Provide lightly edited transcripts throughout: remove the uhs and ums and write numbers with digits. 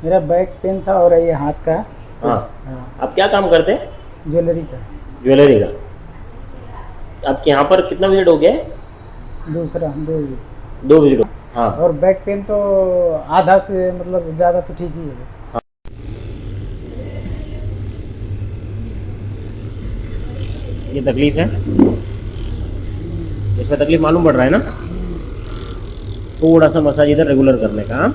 मेरा back pain था और ये हाथ का। हाँ। हाँ। आप क्या काम करते हैं? ज्वेलरी का। ज्वेलरी का। आपके यहाँ पर कितना विजिट हो गया है? दूसरा दो। 2 विजिट हो। हाँ। और बैक पेन तो आधा से मतलब ज़्यादा तो ठीक ही है। ये तकलीफ है, इसमें तकलीफ मालूम पड़ रहा है ना? थोड़ा सा मसाज इधर रेगुलर करने का। हाँ?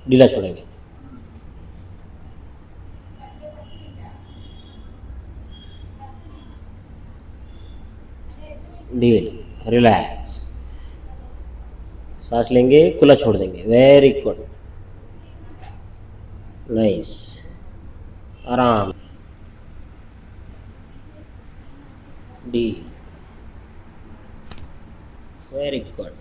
ढीला छोड़ेंगे। ढील, रिलैक्स। सांस लेंगे, खुला छोड़ देंगे। Very good, nice. आराम। डी, वेरी गुड।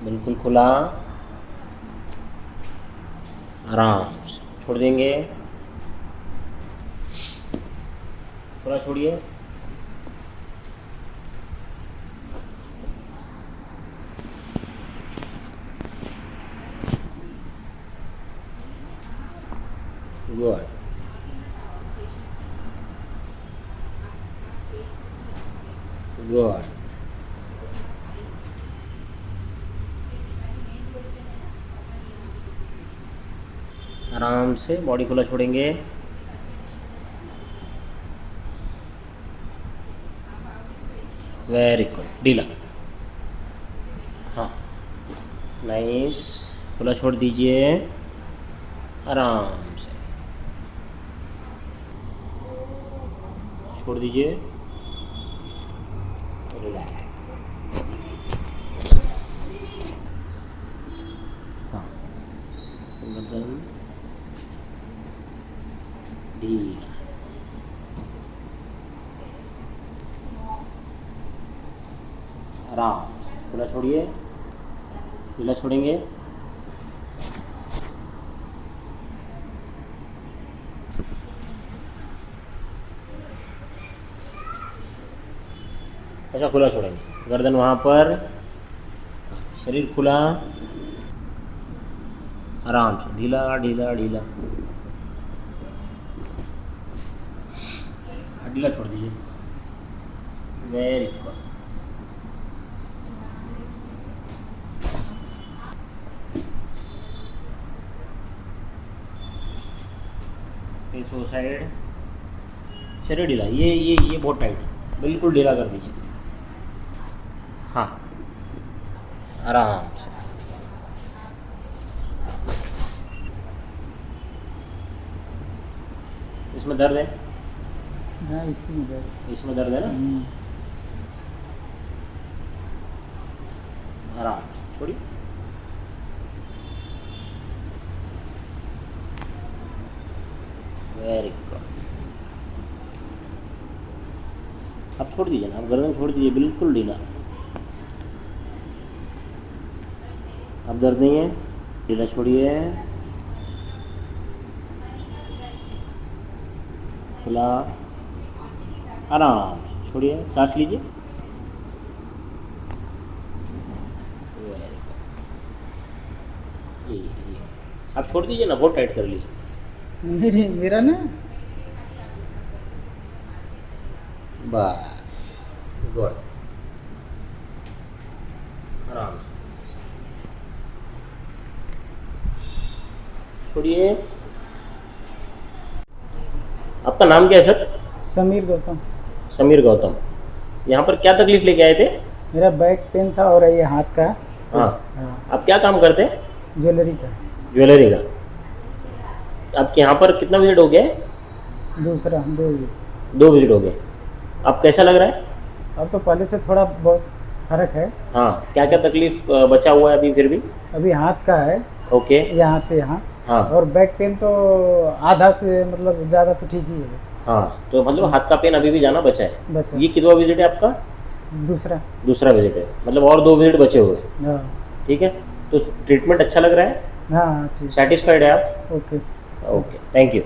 बिल्कुल खुला, आराम से छोड़ देंगे। थोड़ा छोड़िए। Good, good. आराम से बॉडी खुला छोड़ेंगे। वेरी गुड, ढीला। हाँ, नाइस। खुला छोड़ दीजिए आराम से। छोड़ दीजिए, रिलैक्स। हाँ, गर्दन ढीला। आराम से खुला छोड़िए, ढीला छोड़ेंगे। ऐसा खुला छोड़ेंगे, गर्दन वहाँ पर, शरीर खुला। आराम से ढीला ढीला ढीला। ढीला छोड़ दीजिए। Very good. फेस वो साइड, शरीर ढीला। ये बहुत टाइट है, बिल्कुल ढीला कर दीजिए। हाँ, आराम से। इसमें दर्द है? हाँ, इसी में इसमें दर्द है ना? आराम से छोड़िए। Very good. आप छोड़ दीजिए ना, आप गर्दन छोड़ दीजिए, बिल्कुल ढीला। अब दर्द नहीं है, ढीला छोड़िए। खुला, आराम से छोड़िए। सांस लीजिए। Very good. ये आप छोड़ दीजिए ना, बहुत टाइट कर लीजिए। मेरा ना। बस, गुड। आराम से छोड़िए। आपका नाम क्या है सर? समीर गौतम। समीर गौतम। यहाँ पर क्या तकलीफ लेके आए थे? मेरा बैक पेन था और ये हाथ का। हाँ। हाँ। आप क्या काम करते हैं? ज्वेलरी का। ज्वेलरी का। आपके यहाँ पर कितना विजिट हो गया है? दूसरा दो। 2 विजिट हो गए। अब कैसा लग रहा है? अब तो पहले से थोड़ा बहुत फर्क है। हाँ, क्या क्या तकलीफ बचा हुआ है अभी फिर भी? अभी हाथ का है, ओके। यहाँ से यहाँ। हाँ। और बैक पेन तो आधा से मतलब ज़्यादा तो ठीक ही है। हाँ, तो मतलब हाथ का पेन अभी भी जाना बचा है। बचा। ये कितवा विजिट है आपका? दूसरा। दूसरा विजिट है, मतलब और 2 विजिट बचे हुए हैं। हाँ। ठीक है, तो ट्रीटमेंट अच्छा लग रहा है? हाँ ठीक, सेटिस्फाइड है आप? ओके। Okay, thank you.